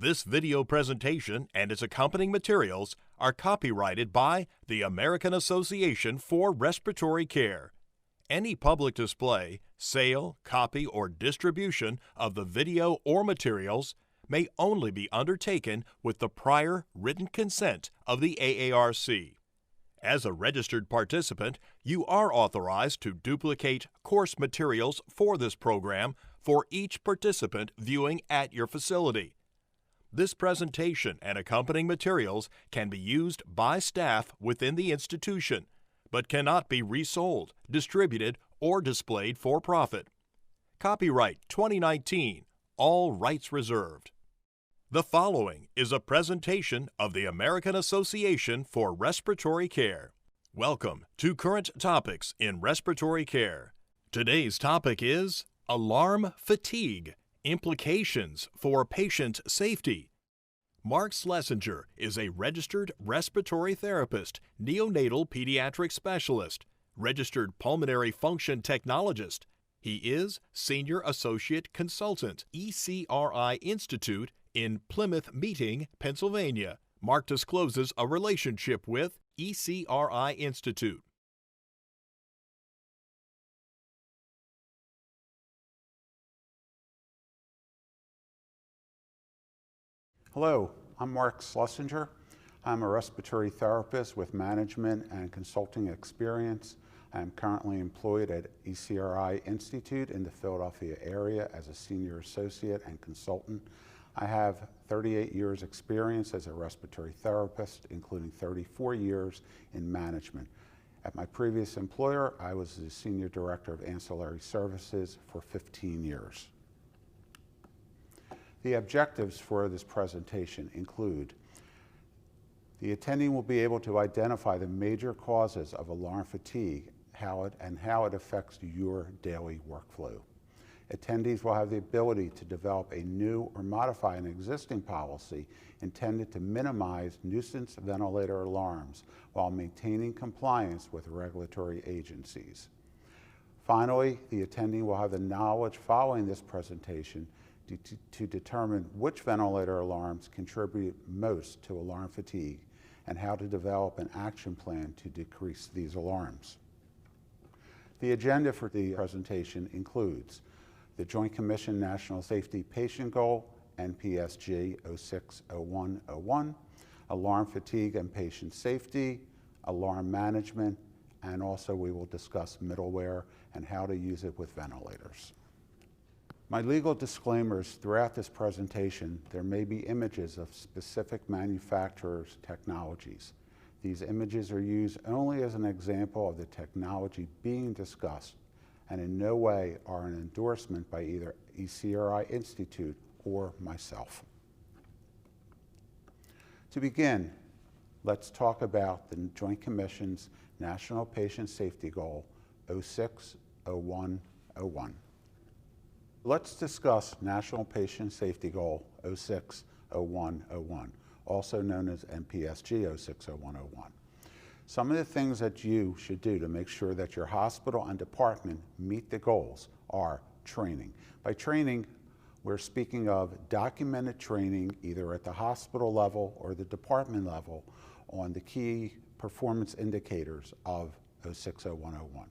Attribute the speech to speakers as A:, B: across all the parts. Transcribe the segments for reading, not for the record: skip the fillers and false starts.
A: This video presentation and its accompanying materials are copyrighted by the American Association for Respiratory Care. Any public display, sale, copy, or distribution of the video or materials may only be undertaken with the prior written consent of the AARC. As a registered participant, you are authorized to duplicate course materials for this program for each participant viewing at your facility. This presentation and accompanying materials can be used by staff within the institution, but cannot be resold, distributed, or displayed for profit. Copyright 2019, all rights reserved. The following is a presentation of the American Association for Respiratory Care. Welcome to Current Topics in Respiratory Care. Today's topic is alarm fatigue, implications for patient safety. Marc Schlessinger is a registered respiratory therapist, neonatal pediatric specialist, registered pulmonary function technologist. He is Senior Associate Consultant, ECRI Institute in Plymouth Meeting, Pennsylvania. Marc discloses a relationship with ECRI Institute.
B: Hello, I'm Marc Schlessinger. I'm a respiratory therapist with management and consulting experience. I am currently employed at ECRI Institute in the Philadelphia area as a senior associate and consultant. I have 38 years experience as a respiratory therapist, including 34 years in management. At my previous employer, I was the senior director of ancillary services for 15 years. The objectives for this presentation include: the attendee will be able to identify the major causes of alarm fatigue, how it affects your daily workflow. Attendees will have the ability to develop a new or modify an existing policy intended to minimize nuisance ventilator alarms while maintaining compliance with regulatory agencies. Finally, the attendee will have the knowledge following this presentation to determine which ventilator alarms contribute most to alarm fatigue and how to develop an action plan to decrease these alarms. The agenda for the presentation includes the Joint Commission National Safety Patient Goal, NPSG 06-0101, alarm fatigue and patient safety, alarm management, and also we will discuss middleware and how to use it with ventilators. My legal disclaimers throughout this presentation: there may be images of specific manufacturers' technologies. These images are used only as an example of the technology being discussed and in no way are an endorsement by either ECRI Institute or myself. To begin, let's talk about the Joint Commission's National Patient Safety Goal 06-0101. Let's discuss National Patient Safety Goal 06-0101, also known as NPSG 06-0101. Some of the things that you should do to make sure that your hospital and department meet the goals are training. By training, we're speaking of documented training either at the hospital level or the department level on the key performance indicators of 06-0101.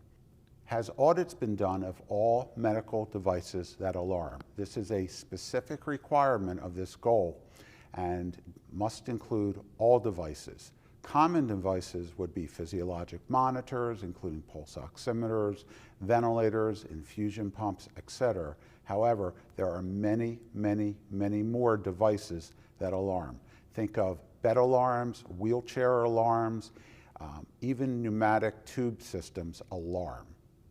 B: Has audits been done of all medical devices that alarm? This is a specific requirement of this goal and must include all devices. Common devices would be physiologic monitors, including pulse oximeters, ventilators, infusion pumps, etc. However, there are many, many, many more devices that alarm. Think of bed alarms, wheelchair alarms, even pneumatic tube systems alarm.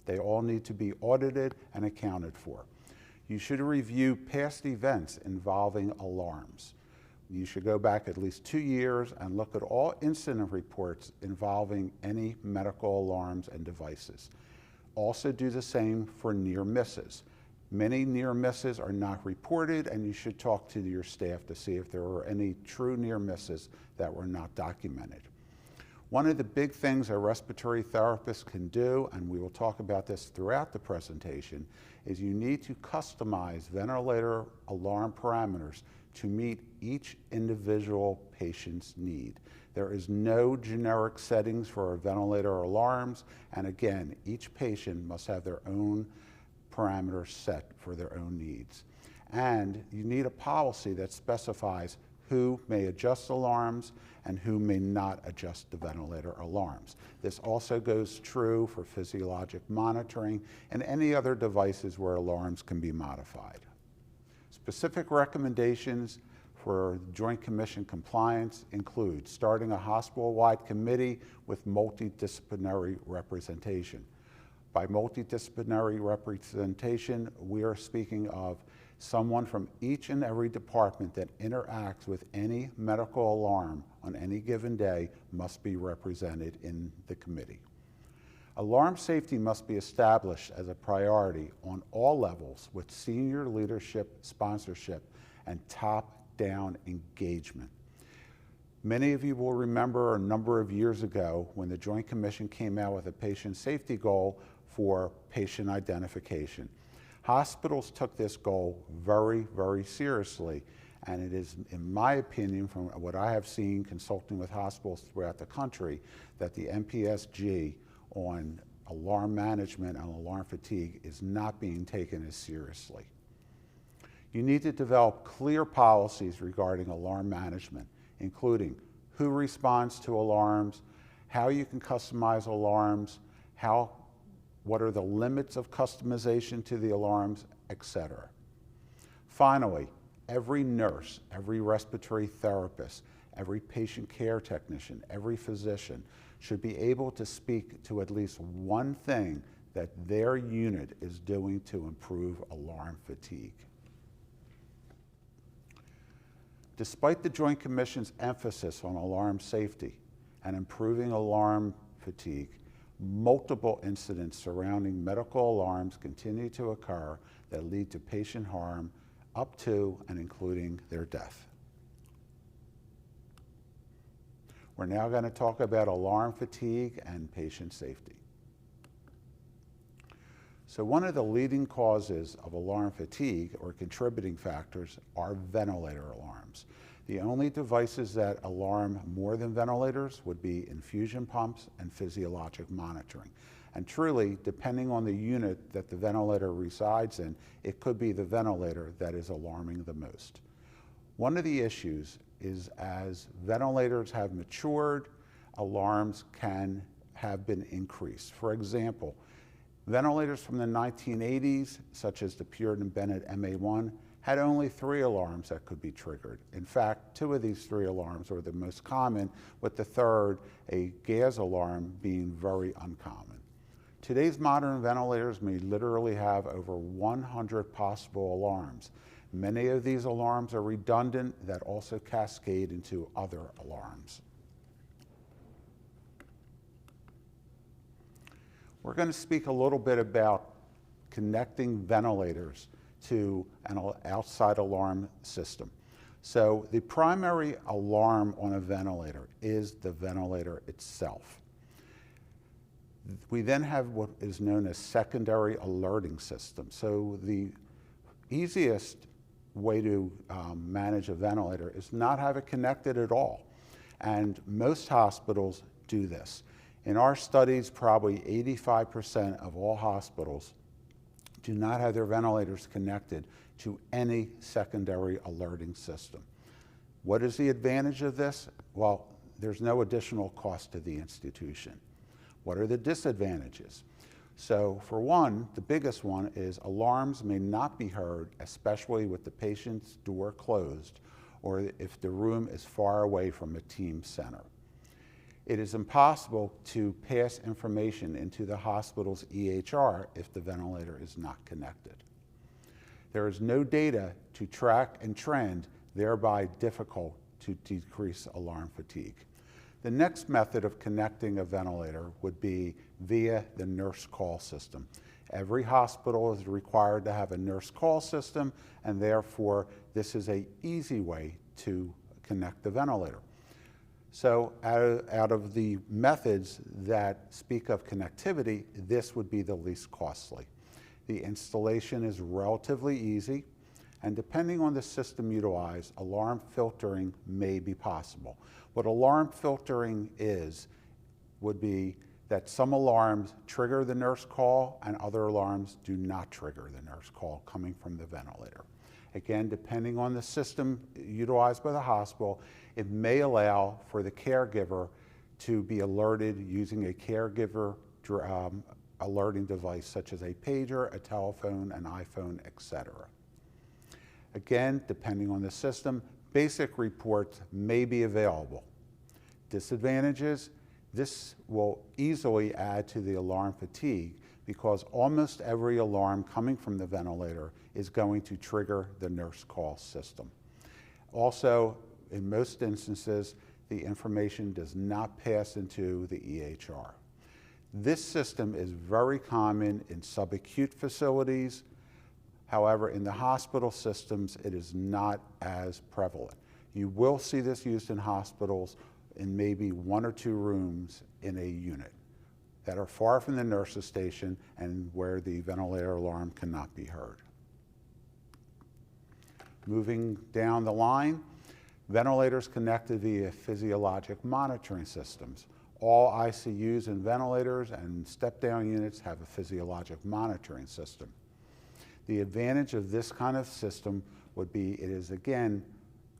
B: They all need to be audited and accounted for. You should review past events involving alarms. You should go back at least 2 years and look at all incident reports involving any medical alarms and devices. Also do the same for near misses. Many near misses are not reported, and you should talk to your staff to see if there were any true near misses that were not documented. One of the big things a respiratory therapist can do, and we will talk about this throughout the presentation, is you need to customize ventilator alarm parameters to meet each individual patient's need. There is no generic settings for our ventilator alarms, and again, each patient must have their own parameters set for their own needs. And you need a policy that specifies who may adjust alarms and who may not adjust the ventilator alarms. This also goes true for physiologic monitoring and any other devices where alarms can be modified. Specific recommendations for Joint Commission compliance include starting a hospital-wide committee with multidisciplinary representation. By multidisciplinary representation, we are speaking of someone from each and every department that interacts with any medical alarm on any given day must be represented in the committee. Alarm safety must be established as a priority on all levels with senior leadership sponsorship and top-down engagement. Many of you will remember a number of years ago when the Joint Commission came out with a patient safety goal for patient identification. Hospitals took this goal very, very seriously, and it is, in my opinion, from what I have seen consulting with hospitals throughout the country, that the NPS-G on alarm management and alarm fatigue is not being taken as seriously. You need to develop clear policies regarding alarm management, including who responds to alarms, how you can customize alarms, what are the limits of customization to the alarms, etc. Finally, every nurse, every respiratory therapist, every patient care technician, every physician should be able to speak to at least one thing that their unit is doing to improve alarm fatigue. Despite the Joint Commission's emphasis on alarm safety and improving alarm fatigue, multiple incidents surrounding medical alarms continue to occur that lead to patient harm up to and including their death. We're now going to talk about alarm fatigue and patient safety. So one of the leading causes of alarm fatigue or contributing factors are ventilator alarms. The only devices that alarm more than ventilators would be infusion pumps and physiologic monitoring. And truly, depending on the unit that the ventilator resides in, it could be the ventilator that is alarming the most. One of the issues is as ventilators have matured, alarms have been increased. For example, ventilators from the 1980s, such as the Puritan Bennett MA1, had only 3 alarms that could be triggered. In fact, 2 of these 3 alarms were the most common, with the third, a gas alarm, being very uncommon. Today's modern ventilators may literally have over 100 possible alarms. Many of these alarms are redundant that also cascade into other alarms. We're going to speak a little bit about connecting ventilators to an outside alarm system. So the primary alarm on a ventilator is the ventilator itself. We then have what is known as secondary alerting system. So the easiest way to manage a ventilator is not have it connected at all. And most hospitals do this. In our studies, probably 85% of all hospitals do not have their ventilators connected to any secondary alerting system. What is the advantage of this? Well, there's no additional cost to the institution. What are the disadvantages? So for one, the biggest one is alarms may not be heard, especially with the patient's door closed or if the room is far away from a team center. It is impossible to pass information into the hospital's EHR if the ventilator is not connected. There is no data to track and trend, thereby difficult to decrease alarm fatigue. The next method of connecting a ventilator would be via the nurse call system. Every hospital is required to have a nurse call system, and therefore this is an easy way to connect the ventilator. So out of the methods that speak of connectivity, this would be the least costly. The installation is relatively easy, And depending on the system utilized, alarm filtering may be possible. What alarm filtering would be that some alarms trigger the nurse call and other alarms do not trigger the nurse call coming from the ventilator. Again, depending on the system utilized by the hospital, it may allow for the caregiver to be alerted using a caregiver alerting device such as a pager, a telephone, an iPhone, etc. Again, depending on the system, basic reports may be available. Disadvantages: this will easily add to the alarm fatigue because almost every alarm coming from the ventilator is going to trigger the nurse call system. Also, in most instances, the information does not pass into the EHR. This system is very common in subacute facilities. However, in the hospital systems, it is not as prevalent. You will see this used in hospitals in maybe 1 or 2 rooms in a unit that are far from the nurse's station and where the ventilator alarm cannot be heard. Moving down the line, ventilators connected via physiologic monitoring systems. All ICUs and ventilators and step-down units have a physiologic monitoring system. The advantage of this kind of system would be it is, again,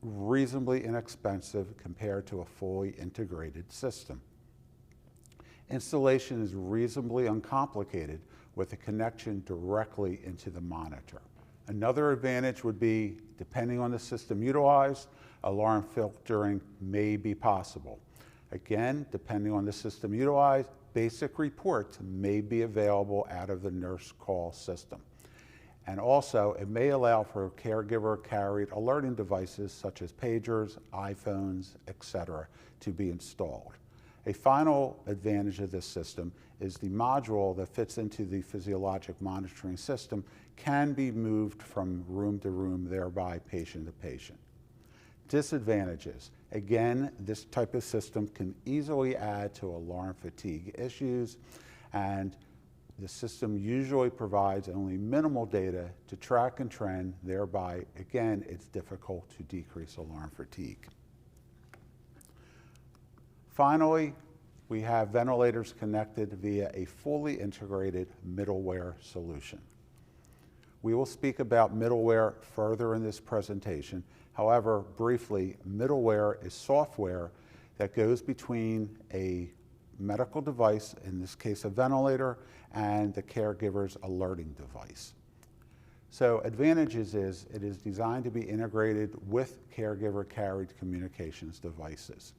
B: reasonably inexpensive compared to a fully integrated system. Installation is reasonably uncomplicated with a connection directly into the monitor. Another advantage would be, depending on the system utilized, alarm filtering may be possible. Again, depending on the system utilized, basic reports may be available out of the nurse call system. And also, it may allow for caregiver-carried alerting devices such as pagers, iPhones, etc., to be installed. A final advantage of this system is the module that fits into the physiologic monitoring system can be moved from room to room, thereby patient to patient. Disadvantages: again, this type of system can easily add to alarm fatigue issues, and the system usually provides only minimal data to track and trend, thereby, again, it's difficult to decrease alarm fatigue. Finally, we have ventilators connected via a fully integrated middleware solution. We will speak about middleware further in this presentation. However, briefly, middleware is software that goes between a medical device, in this case a ventilator, and the caregiver's alerting device. So advantages is it is designed to be integrated with caregiver-carried communications devices.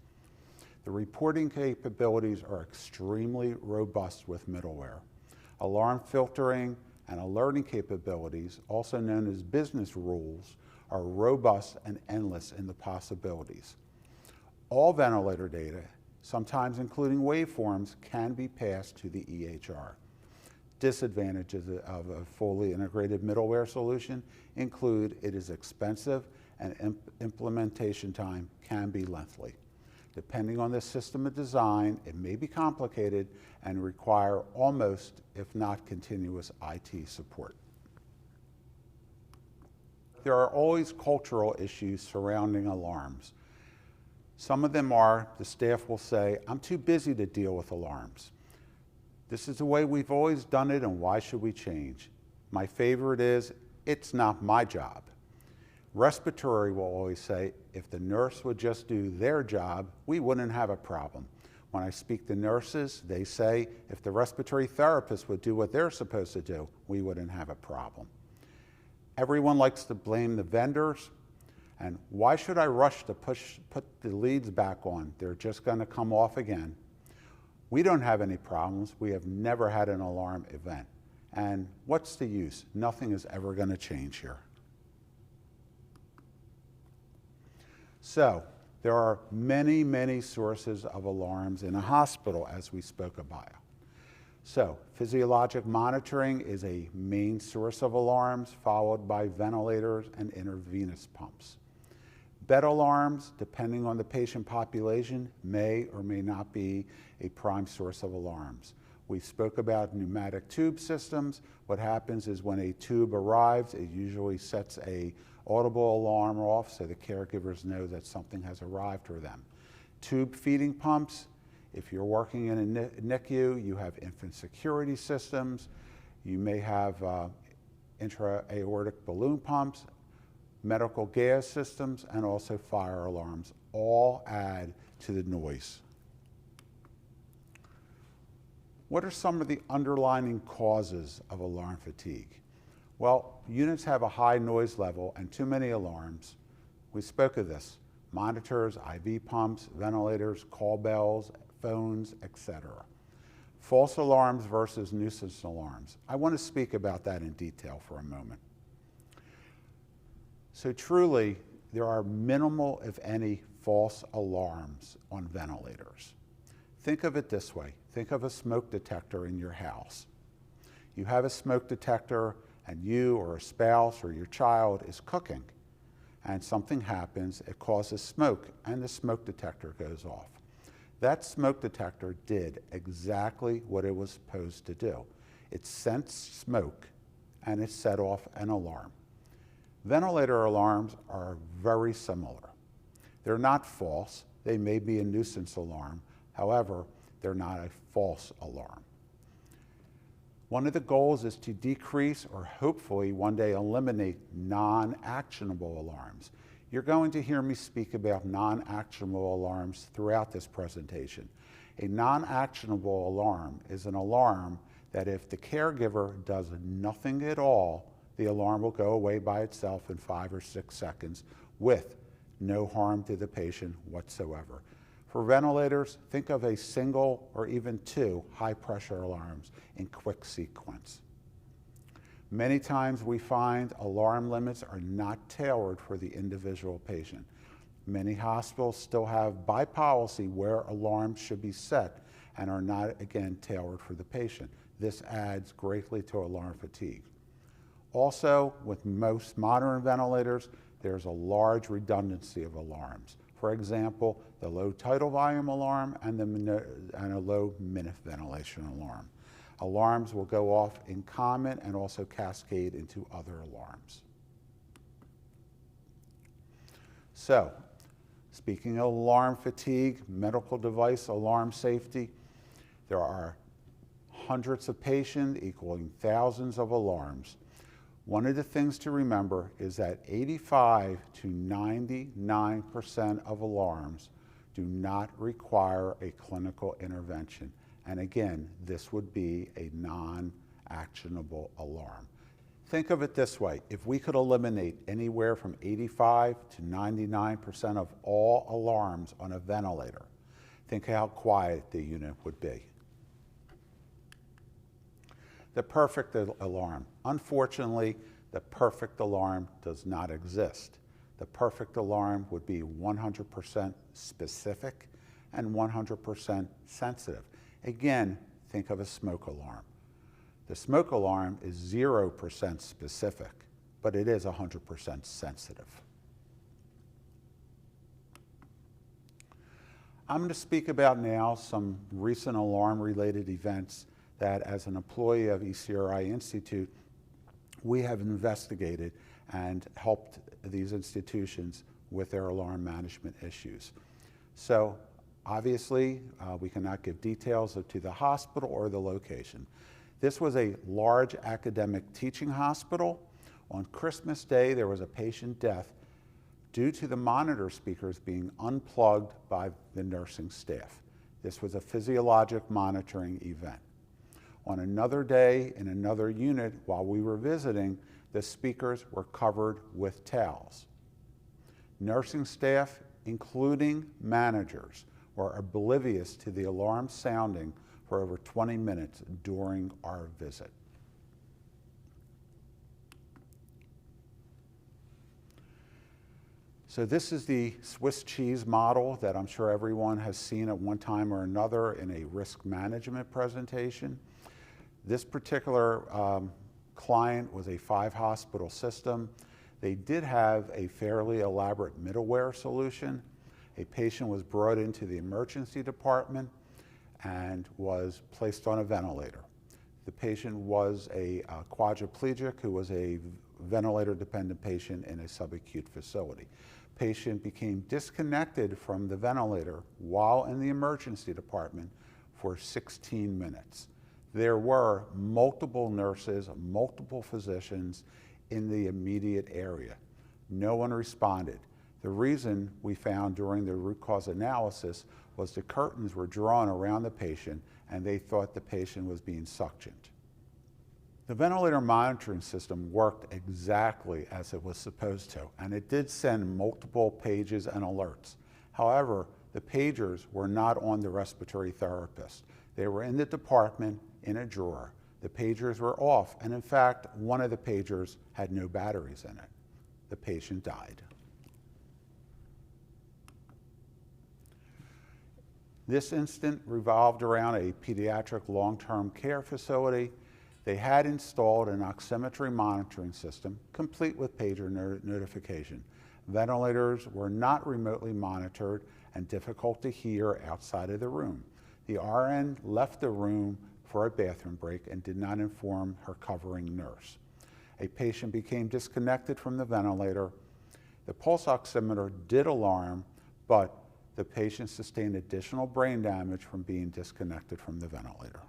B: The reporting capabilities are extremely robust with middleware. Alarm filtering and alerting capabilities, also known as business rules, are robust and endless in the possibilities. All ventilator data, sometimes including waveforms, can be passed to the EHR. Disadvantages of a fully integrated middleware solution include it is expensive and implementation time can be lengthy. Depending on the system of design, it may be complicated and require almost, if not continuous, IT support. There are always cultural issues surrounding alarms. Some of them are, the staff will say, I'm too busy to deal with alarms. This is the way we've always done it, and why should we change? My favorite is, it's not my job. Respiratory will always say, if the nurse would just do their job, we wouldn't have a problem. When I speak to nurses, they say, if the respiratory therapist would do what they're supposed to do, we wouldn't have a problem. Everyone likes to blame the vendors, and why should I rush to put the leads back on? They're just going to come off again. We don't have any problems. We have never had an alarm event. And what's the use? Nothing is ever going to change here. So, there are many, many sources of alarms in a hospital, as we spoke about. So, physiologic monitoring is a main source of alarms, followed by ventilators and intravenous pumps. Bed alarms, depending on the patient population, may or may not be a prime source of alarms. We spoke about pneumatic tube systems. What happens is when a tube arrives, it usually sets a audible alarm off so the caregivers know that something has arrived for them. Tube feeding pumps, if you're working in a NICU, you have infant security systems. You may have intra-aortic balloon pumps, medical gas systems, and also fire alarms. All add to the noise. What are some of the underlying causes of alarm fatigue? Well, units have a high noise level and too many alarms. We spoke of this. Monitors, IV pumps, ventilators, call bells, phones, etc. False alarms versus nuisance alarms. I want to speak about that in detail for a moment. So truly, there are minimal, if any, false alarms on ventilators. Think of it this way. Think of a smoke detector in your house. You have a smoke detector and you or a spouse or your child is cooking and something happens, it causes smoke and the smoke detector goes off. That smoke detector did exactly what it was supposed to do. It sensed smoke and it set off an alarm. Ventilator alarms are very similar. They're not false. They may be a nuisance alarm. However, they're not a false alarm. One of the goals is to decrease or hopefully one day eliminate non-actionable alarms. You're going to hear me speak about non-actionable alarms throughout this presentation. A non-actionable alarm is an alarm that if the caregiver does nothing at all, the alarm will go away by itself in 5 or 6 seconds with no harm to the patient whatsoever. For ventilators, think of a single or even 2 high-pressure alarms in quick sequence. Many times we find alarm limits are not tailored for the individual patient. Many hospitals still have by policy where alarms should be set and are not, again, tailored for the patient. This adds greatly to alarm fatigue. Also, with most modern ventilators, there's a large redundancy of alarms. For example, the low tidal volume alarm and a low minute ventilation alarm. Alarms will go off in common and also cascade into other alarms. So, speaking of alarm fatigue, medical device alarm safety, there are hundreds of patients equaling thousands of alarms. One of the things to remember is that 85 to 99% of alarms do not require a clinical intervention. And again, this would be a non-actionable alarm. Think of it this way. If we could eliminate anywhere from 85 to 99% of all alarms on a ventilator, think how quiet the unit would be. The perfect alarm. Unfortunately, the perfect alarm does not exist. The perfect alarm would be 100% specific and 100% sensitive. Again, think of a smoke alarm. The smoke alarm is 0% specific, but it is 100% sensitive. I'm going to speak about now some recent alarm-related events that as an employee of ECRI Institute, we have investigated and helped these institutions with their alarm management issues. So obviously, we cannot give details to the hospital or the location. This was a large academic teaching hospital. On Christmas Day, there was a patient death due to the monitor speakers being unplugged by the nursing staff. This was a physiologic monitoring event. On another day, in another unit, while we were visiting, the speakers were covered with towels. Nursing staff, including managers, were oblivious to the alarm sounding for over 20 minutes during our visit. So this is the Swiss cheese model that I'm sure everyone has seen at one time or another in a risk management presentation. This particular client was a 5-hospital system. They did have a fairly elaborate middleware solution. A patient was brought into the emergency department. and was placed on a ventilator. The patient was a quadriplegic who was a ventilator-dependent patient in a subacute facility. Patient became disconnected from the ventilator while in the emergency department for 16 minutes. There were multiple nurses, multiple physicians in the immediate area. No one responded. The reason we found during the root cause analysis was the curtains were drawn around the patient and they thought the patient was being suctioned. The ventilator monitoring system worked exactly as it was supposed to, and it did send multiple pages and alerts. However, the pagers were not on the respiratory therapist. They were in the department in a drawer. The pagers were off, and in fact, one of the pagers had no batteries in it. The patient died. This incident revolved around a pediatric long-term care facility. They had installed an oximetry monitoring system, complete with pager notification. Ventilators were not remotely monitored and difficult to hear outside of the room. The RN left the room for a bathroom break and did not inform her covering nurse. A patient became disconnected from the ventilator. The pulse oximeter did alarm, but the patient sustained additional brain damage from being disconnected from the ventilator.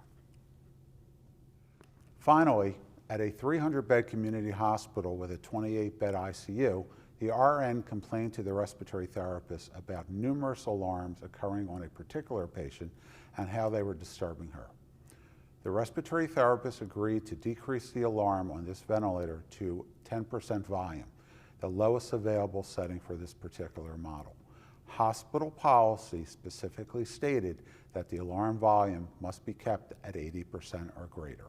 B: Finally, at a 300-bed community hospital with a 28-bed ICU, the RN complained to the respiratory therapist about numerous alarms occurring on a particular patient and how they were disturbing her. The respiratory therapist agreed to decrease the alarm on this ventilator to 10% volume, the lowest available setting for this particular model. Hospital policy specifically stated that the alarm volume must be kept at 80% or greater.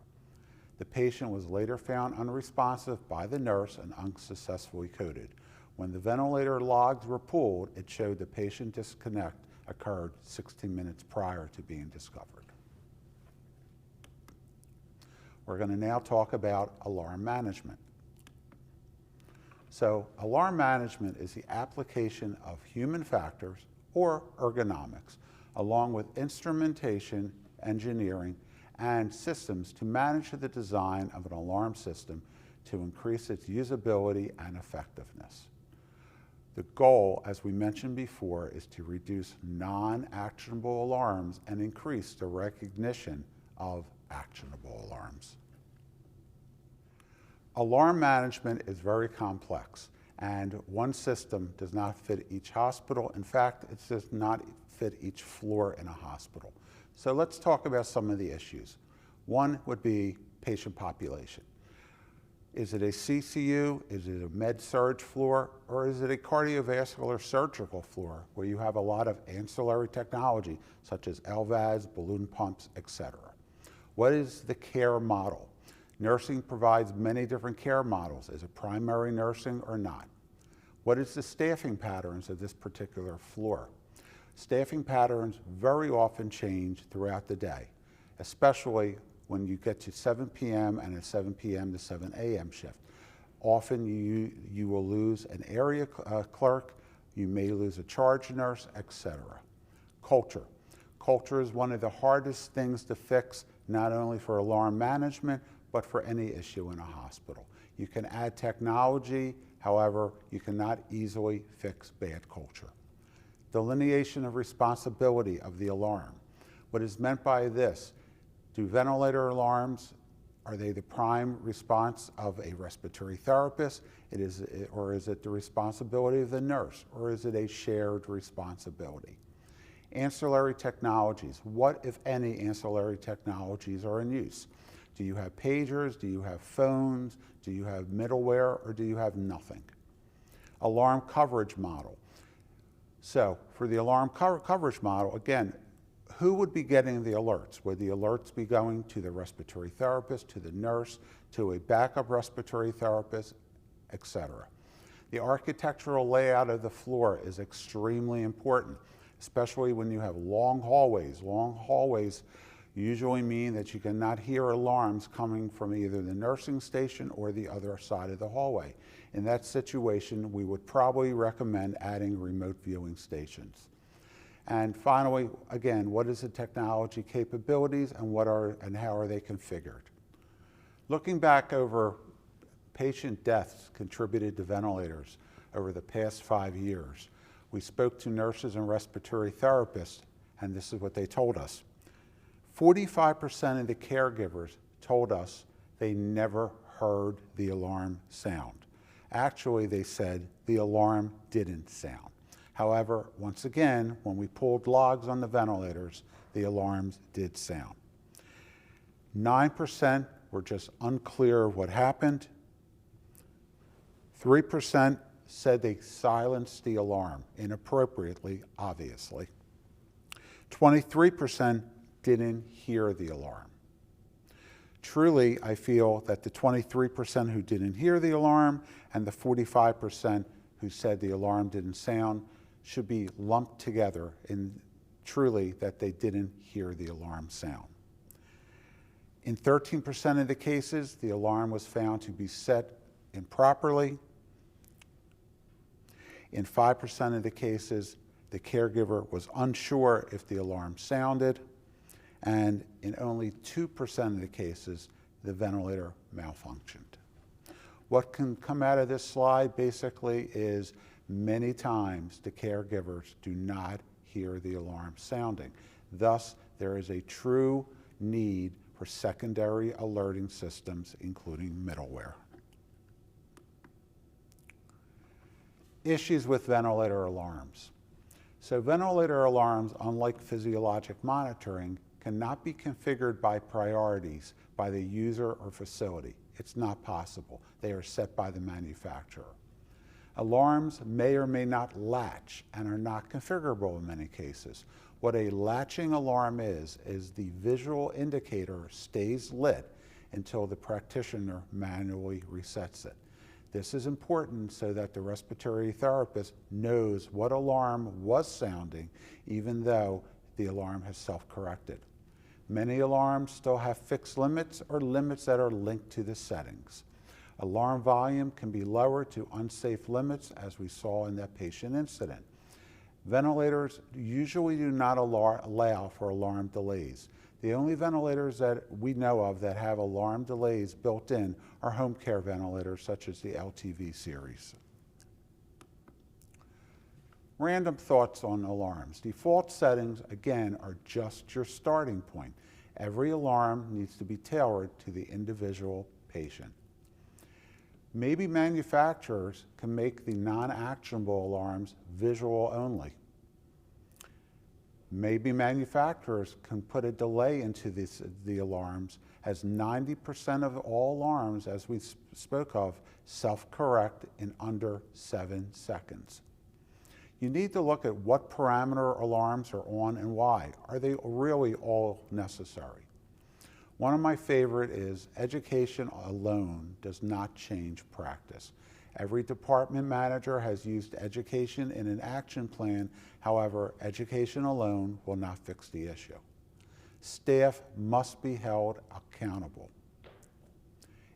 B: The patient was later found unresponsive by the nurse and unsuccessfully coded. When the ventilator logs were pulled, it showed the patient disconnect occurred 16 minutes prior to being discovered. We're going to now talk about alarm management. So alarm management is the application of human factors, or ergonomics, along with instrumentation, engineering, and systems to manage the design of an alarm system to increase its usability and effectiveness. The goal, as we mentioned before, is to reduce non-actionable alarms and increase the recognition of actionable alarms. Alarm management is very complex, and one system does not fit each hospital. In fact, it does not fit each floor in a hospital. So let's talk about some of the issues. One would be patient population. Is it a CCU, is it a med-surg floor, or is it a cardiovascular surgical floor where you have a lot of ancillary technology such as LVADs, balloon pumps, etc.? What is the care model? Nursing provides many different care models. Is it primary nursing or not? What is the staffing patterns of this particular floor? Staffing patterns very often change throughout the day, especially when you get to 7 p.m. and a 7 p.m. to 7 a.m. shift. Often you will lose an area clerk, you may lose a charge nurse, etc. Culture. Culture is one of the hardest things to fix, not only for alarm management, but for any issue in a hospital. You can add technology, however, you cannot easily fix bad culture. Delineation of responsibility of the alarm. What is meant by this? Do ventilator alarms, are they the prime response of a respiratory therapist? Or is it the responsibility of the nurse? Or is it a shared responsibility? Ancillary technologies. What, if any, ancillary technologies are in use? Do you have pagers? Do you have phones? Do you have middleware? Or do you have nothing? Alarm coverage model. So for the alarm coverage model, again, who would be getting the alerts? Would the alerts be going to the respiratory therapist, to the nurse, to a backup respiratory therapist, etc.? The architectural layout of the floor is extremely important, especially when you have long hallways. Long hallways usually mean that you cannot hear alarms coming from either the nursing station or the other side of the hallway. In that situation, we would probably recommend adding remote viewing stations. And finally, again, what is the technology capabilities and how are they configured? Looking back over patient deaths contributed to ventilators over the past 5 years, we spoke to nurses and respiratory therapists, and this is what they told us. 45% of the caregivers told us they never heard the alarm sound. Actually, they said the alarm didn't sound. However, once again, when we pulled logs on the ventilators, the alarms did sound. 9% were just unclear of what happened. 3% said they silenced the alarm, inappropriately, obviously. 23% didn't hear the alarm. Truly, I feel that the 23% who didn't hear the alarm and the 45% who said the alarm didn't sound should be lumped together in truly that they didn't hear the alarm sound. In 13% of the cases, the alarm was found to be set improperly. In 5% of the cases, the caregiver was unsure if the alarm sounded, and in only 2% of the cases, the ventilator malfunctioned. What can come out of this slide basically is many times the caregivers do not hear the alarm sounding. Thus, there is a true need for secondary alerting systems, including middleware. Issues with ventilator alarms. So ventilator alarms, unlike physiologic monitoring, cannot be configured by priorities by the user or facility. It's not possible. They are set by the manufacturer. Alarms may or may not latch and are not configurable in many cases. What a latching alarm is the visual indicator stays lit until the practitioner manually resets it. This is important so that the respiratory therapist knows what alarm was sounding, even though the alarm has self-corrected. Many alarms still have fixed limits or limits that are linked to the settings. Alarm volume can be lowered to unsafe limits, as we saw in that patient incident. Ventilators usually do not allow for alarm delays. The only ventilators that we know of that have alarm delays built in are home care ventilators, such as the LTV series. Random thoughts on alarms. Default settings, again, are just your starting point. Every alarm needs to be tailored to the individual patient. Maybe manufacturers can make the non-actionable alarms visual only. Maybe manufacturers can put a delay into the alarms, as 90% of all alarms, as we spoke of, self-correct in under 7 seconds. You need to look at what parameter alarms are on and why. Are they really all necessary? One of my favorite is education alone does not change practice. Every department manager has used education in an action plan. However, education alone will not fix the issue. Staff must be held accountable.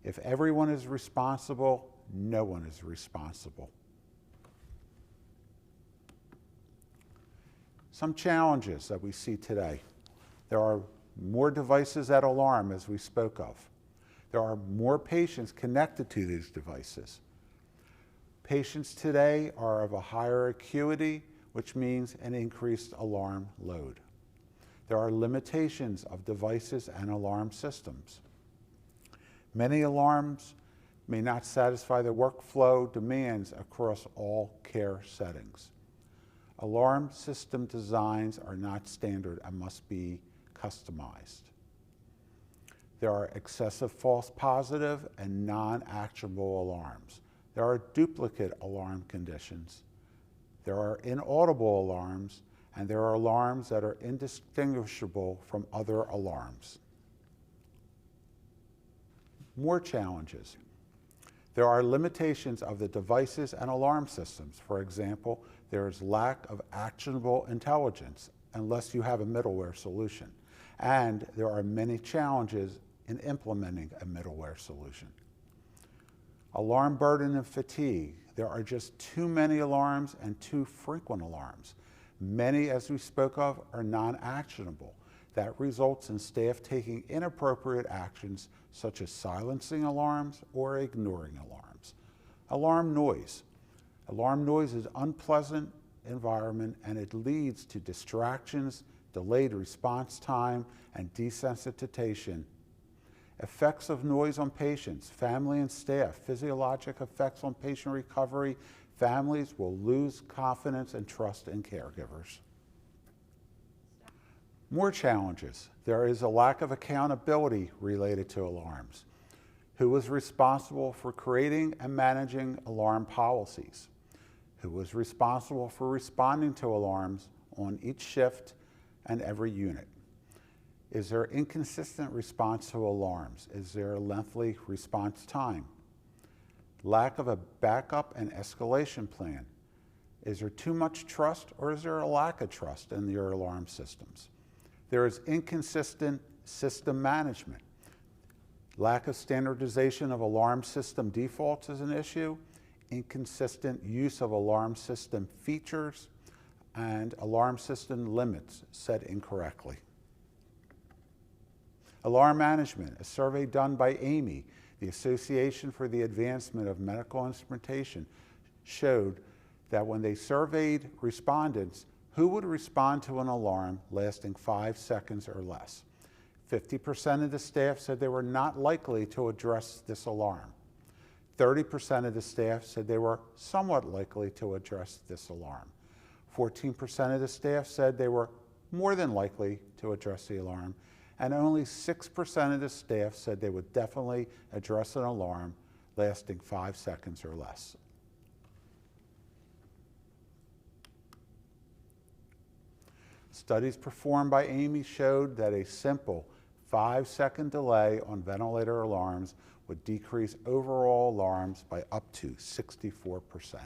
B: If everyone is responsible, no one is responsible. Some challenges that we see today. There are more devices that alarm, as we spoke of. There are more patients connected to these devices. Patients today are of a higher acuity, which means an increased alarm load. There are limitations of devices and alarm systems. Many alarms may not satisfy the workflow demands across all care settings. Alarm system designs are not standard and must be customized. There are excessive false positive and non-actionable alarms. There are duplicate alarm conditions. There are inaudible alarms, and there are alarms that are indistinguishable from other alarms. More challenges. There are limitations of the devices and alarm systems. For example, there is lack of actionable intelligence unless you have a middleware solution. And there are many challenges in implementing a middleware solution. Alarm burden and fatigue. There are just too many alarms and too frequent alarms. Many, as we spoke of, are non-actionable. That results in staff taking inappropriate actions such as silencing alarms or ignoring alarms. Alarm noise. Alarm noise is an unpleasant environment and it leads to distractions, delayed response time, and desensitization. Effects of noise on patients, family and staff, physiologic effects on patient recovery. Families will lose confidence and trust in caregivers. More challenges. There is a lack of accountability related to alarms. Who is responsible for creating and managing alarm policies? Who is responsible for responding to alarms on each shift and every unit? Is there inconsistent response to alarms? Is there a lengthy response time? Lack of a backup and escalation plan. Is there too much trust or is there a lack of trust in your alarm systems? There is inconsistent system management. Lack of standardization of alarm system defaults is an issue. Inconsistent use of alarm system features and alarm system limits set incorrectly. Alarm management, a survey done by AMI, the Association for the Advancement of Medical Instrumentation, showed that when they surveyed respondents who would respond to an alarm lasting 5 seconds or less, 50% of the staff said they were not likely to address this alarm. 30% of the staff said they were somewhat likely to address this alarm. 14% of the staff said they were more than likely to address the alarm, and only 6% of the staff said they would definitely address an alarm lasting 5 seconds or less. Studies performed by AMI showed that a simple 5-second delay on ventilator alarms would decrease overall alarms by up to 64%.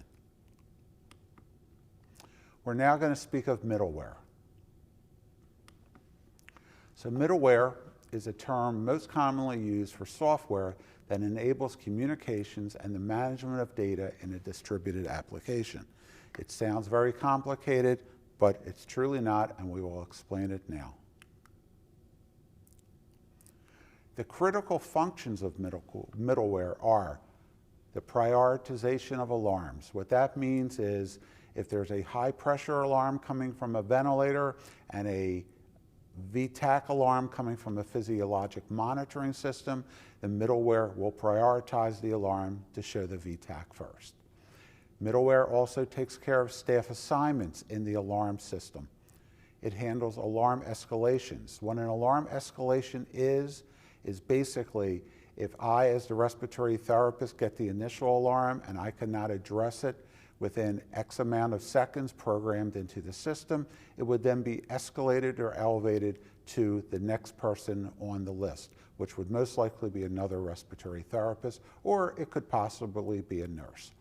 B: We're now going to speak of middleware. So middleware is a term most commonly used for software that enables communications and the management of data in a distributed application. It sounds very complicated, but it's truly not, and we will explain it now. The critical functions of middleware are the prioritization of alarms. What that means is if there's a high pressure alarm coming from a ventilator and a VTAC alarm coming from a physiologic monitoring system, the middleware will prioritize the alarm to show the VTAC first. Middleware also takes care of staff assignments in the alarm system. It handles alarm escalations. What an alarm escalation is basically if I, as the respiratory therapist, get the initial alarm and I cannot address it within X amount of seconds programmed into the system, it would then be escalated or elevated to the next person on the list, which would most likely be another respiratory therapist, or it could possibly be a nurse.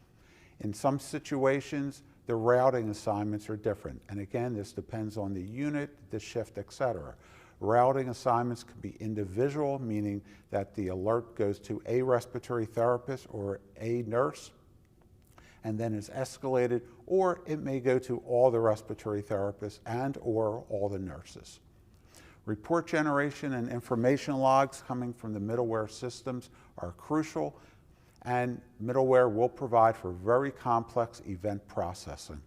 B: In some situations, the routing assignments are different. And again, this depends on the unit, the shift, etc. Routing assignments can be individual, meaning that the alert goes to a respiratory therapist or a nurse, and then is escalated, or it may go to all the respiratory therapists and or all the nurses. Report generation and information logs coming from the middleware systems are crucial, and middleware will provide for very complex event processing.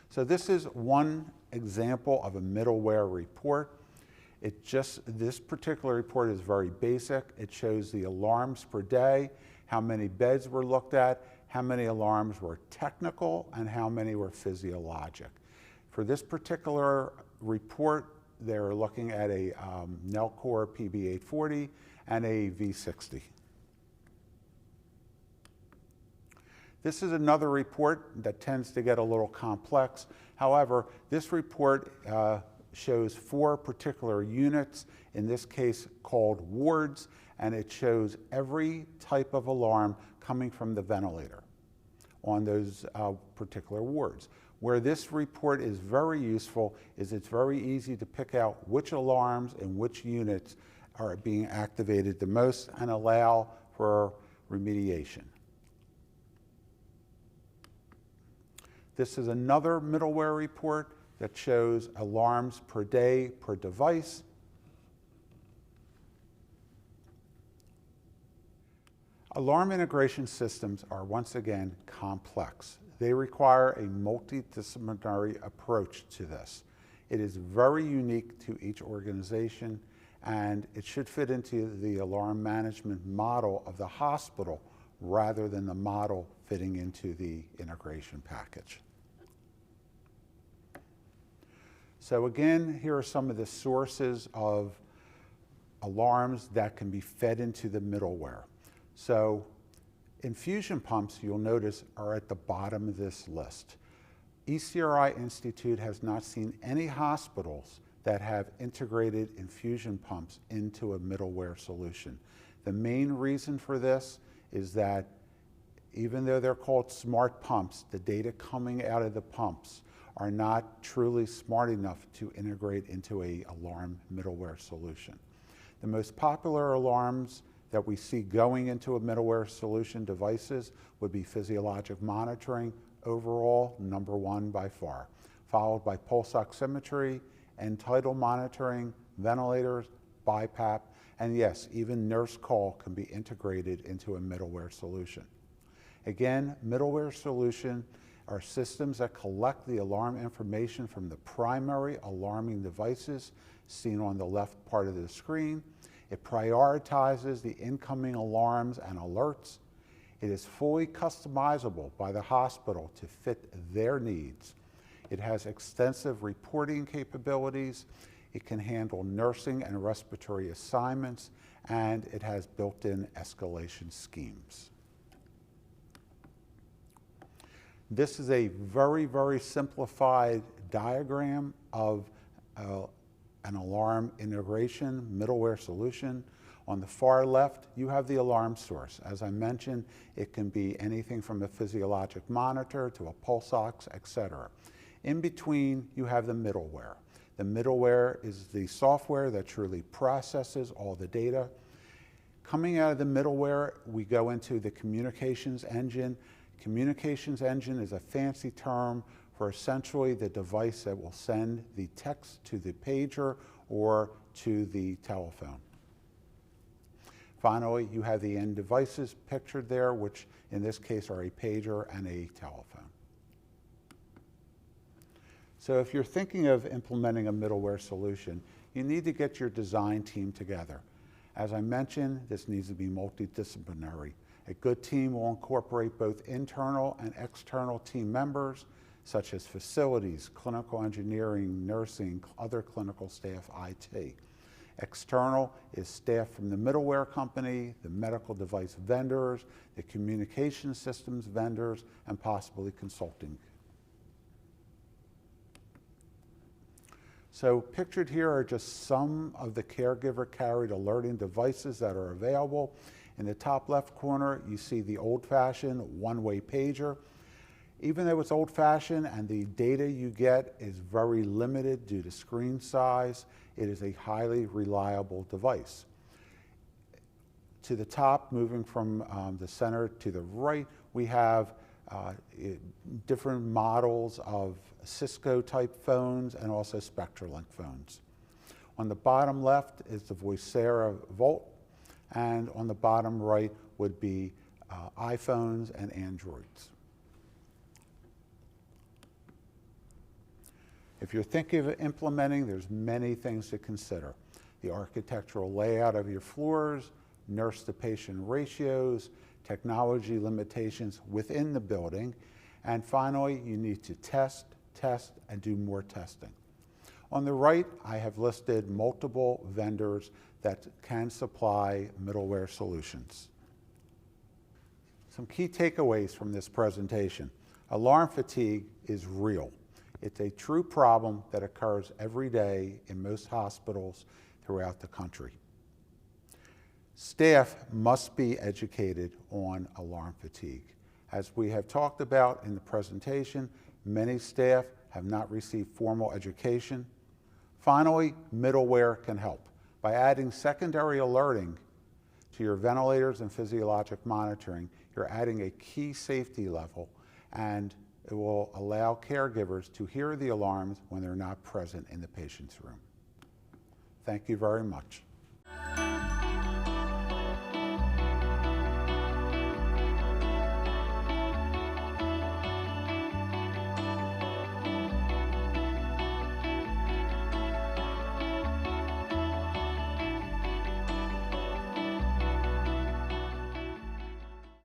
B: So this is one example of a middleware report. This particular report is very basic. It shows the alarms per day, how many beds were looked at, how many alarms were technical, and how many were physiologic. For this particular report, they're looking at a Nellcore PB840 and a V60. This is another report that tends to get a little complex. However, this report shows 4 particular units, in this case called wards, and it shows every type of alarm coming from the ventilator on those particular wards. Where this report is very useful is it's very easy to pick out which alarms and which units are being activated the most and allow for remediation. This is another middleware report that shows alarms per day per device. Alarm integration systems are once again complex. They require a multidisciplinary approach to this. It is very unique to each organization, and it should fit into the alarm management model of the hospital rather than the model fitting into the integration package. So again, here are some of the sources of alarms that can be fed into the middleware. So infusion pumps, you'll notice, are at the bottom of this list. ECRI Institute has not seen any hospitals that have integrated infusion pumps into a middleware solution. The main reason for this is that even though they're called smart pumps, the data coming out of the pumps are not truly smart enough to integrate into an alarm middleware solution. The most popular alarms that we see going into a middleware solution devices would be physiologic monitoring, overall #1 by far, followed by pulse oximetry and tidal monitoring, ventilators, BiPAP, and yes, even nurse call can be integrated into a middleware solution. Again, middleware solution are systems that collect the alarm information from the primary alarming devices seen on the left part of the screen. It prioritizes the incoming alarms and alerts. It is fully customizable by the hospital to fit their needs. It has extensive reporting capabilities. It can handle nursing and respiratory assignments, and it has built-in escalation schemes. This is a very, very simplified diagram of an alarm integration middleware solution. On the far left, you have the alarm source. As I mentioned, it can be anything from a physiologic monitor to a pulse ox, etc. In between, you have the middleware. The middleware is the software that truly processes all the data. Coming out of the middleware, we go into the communications engine. Communications engine is a fancy term for essentially the device that will send the text to the pager or to the telephone. Finally, you have the end devices pictured there, which in this case are a pager and a telephone. So if you're thinking of implementing a middleware solution, you need to get your design team together. As I mentioned, this needs to be multidisciplinary. A good team will incorporate both internal and external team members, such as facilities, clinical engineering, nursing, other clinical staff, IT. External is staff from the middleware company, the medical device vendors, the communication systems vendors, and possibly consulting. So pictured here are just some of the caregiver carried alerting devices that are available. In the top left corner, you see the old-fashioned one-way pager. Even though it's old-fashioned and the data you get is very limited due to screen size, it is a highly reliable device. To the top, moving from the center to the right, we have different models of Cisco-type phones and also Spectralink phones. On the bottom left is the Vocera Volt, and on the bottom right would be iPhones and Androids. If you're thinking of implementing, there's many things to consider. The architectural layout of your floors, nurse-to-patient ratios, technology limitations within the building, and finally, you need to test, and do more testing. On the right, I have listed multiple vendors that can supply middleware solutions. Some key takeaways from this presentation. Alarm fatigue is real. It's a true problem that occurs every day in most hospitals throughout the country. Staff must be educated on alarm fatigue. As we have talked about in the presentation, many staff have not received formal education. Finally, middleware can help. By adding secondary alerting to your ventilators and physiologic monitoring, you're adding a key safety level, and It will allow caregivers to hear the alarms when they're not present in the patient's room. Thank you very much.